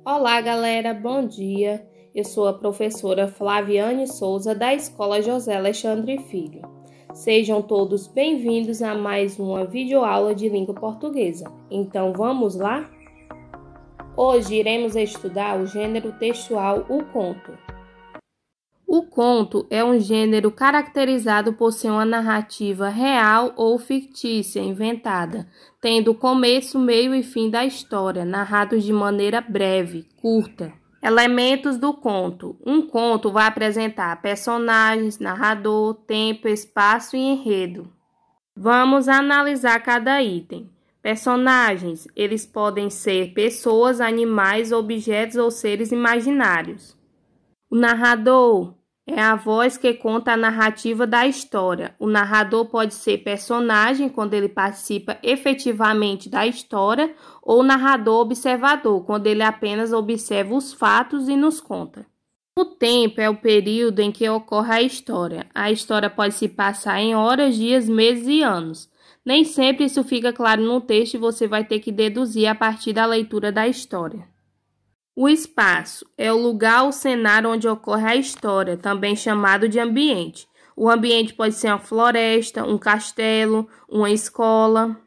Olá, galera, bom dia. Eu sou a professora Flaviane Souza, da Escola José Alexandre Filho. Sejam todos bem-vindos a mais uma videoaula de língua portuguesa. Então, vamos lá? Hoje iremos estudar o gênero textual, o conto. O conto é um gênero caracterizado por ser uma narrativa real ou fictícia, inventada, tendo começo, meio e fim da história, narrados de maneira breve, curta. Elementos do conto. Um conto vai apresentar personagens, narrador, tempo, espaço e enredo. Vamos analisar cada item. Personagens, eles podem ser pessoas, animais, objetos ou seres imaginários. O narrador é a voz que conta a narrativa da história. O narrador pode ser personagem quando ele participa efetivamente da história ou narrador observador, quando ele apenas observa os fatos e nos conta. O tempo é o período em que ocorre a história. A história pode se passar em horas, dias, meses e anos. Nem sempre isso fica claro no texto e você vai ter que deduzir a partir da leitura da história. O espaço é o lugar ou cenário onde ocorre a história, também chamado de ambiente. O ambiente pode ser uma floresta, um castelo, uma escola.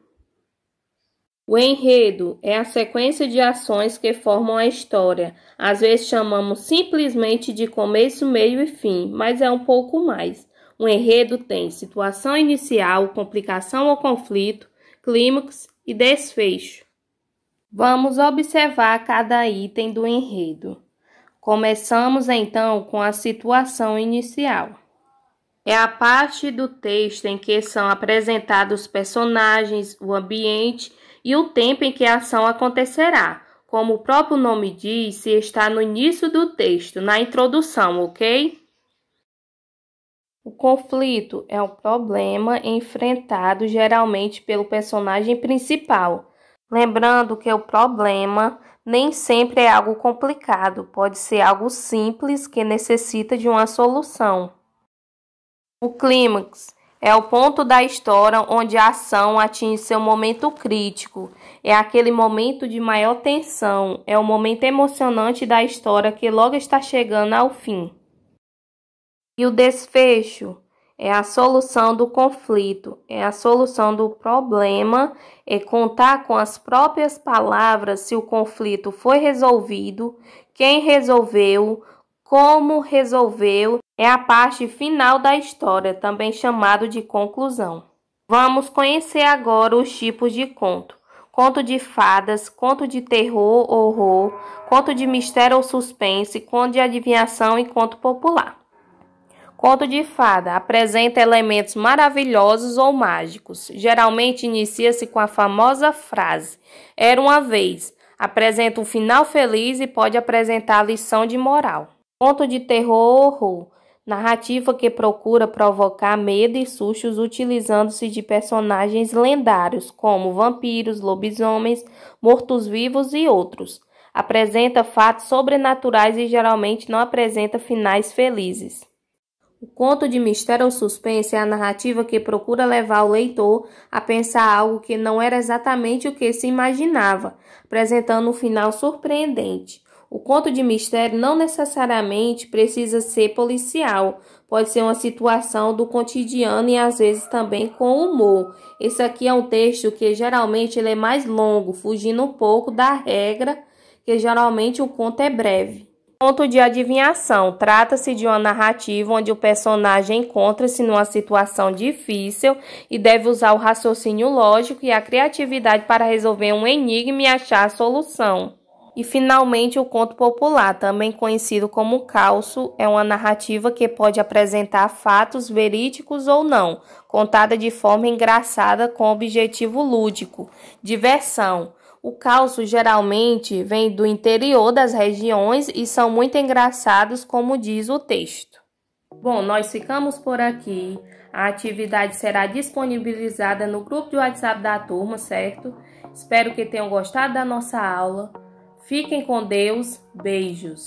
O enredo é a sequência de ações que formam a história. Às vezes chamamos simplesmente de começo, meio e fim, mas é um pouco mais. O enredo tem situação inicial, complicação ou conflito, clímax e desfecho. Vamos observar cada item do enredo. Começamos então com a situação inicial. É a parte do texto em que são apresentados os personagens, o ambiente e o tempo em que a ação acontecerá. Como o próprio nome diz, se está no início do texto, na introdução, ok? O conflito é um problema enfrentado geralmente pelo personagem principal. Lembrando que o problema nem sempre é algo complicado, pode ser algo simples que necessita de uma solução. O clímax é o ponto da história onde a ação atinge seu momento crítico. É aquele momento de maior tensão, é o momento emocionante da história que logo está chegando ao fim. E o desfecho é a solução do conflito, é a solução do problema, é contar com as próprias palavras se o conflito foi resolvido, quem resolveu, como resolveu, é a parte final da história, também chamado de conclusão. Vamos conhecer agora os tipos de conto. Conto de fadas, conto de terror, horror, conto de mistério ou suspense, conto de adivinhação e conto popular. Conto de fada apresenta elementos maravilhosos ou mágicos. Geralmente inicia-se com a famosa frase "Era uma vez". Apresenta um final feliz e pode apresentar lição de moral. Conto de terror ou horror. Narrativa que procura provocar medo e sustos utilizando-se de personagens lendários, como vampiros, lobisomens, mortos-vivos e outros. Apresenta fatos sobrenaturais e geralmente não apresenta finais felizes. O conto de mistério ou suspense é a narrativa que procura levar o leitor a pensar algo que não era exatamente o que se imaginava, apresentando um final surpreendente. O conto de mistério não necessariamente precisa ser policial, pode ser uma situação do cotidiano e às vezes também com humor. Esse aqui é um texto que geralmente ele é mais longo, fugindo um pouco da regra, que geralmente o conto é breve. Conto de adivinhação. Trata-se de uma narrativa onde o personagem encontra-se numa situação difícil e deve usar o raciocínio lógico e a criatividade para resolver um enigma e achar a solução. E, finalmente, o conto popular, também conhecido como calço, é uma narrativa que pode apresentar fatos verídicos ou não, contada de forma engraçada com objetivo lúdico, diversão. O calço geralmente vem do interior das regiões e são muito engraçados, como diz o texto. Bom, nós ficamos por aqui. A atividade será disponibilizada no grupo de WhatsApp da turma, certo? Espero que tenham gostado da nossa aula. Fiquem com Deus. Beijos.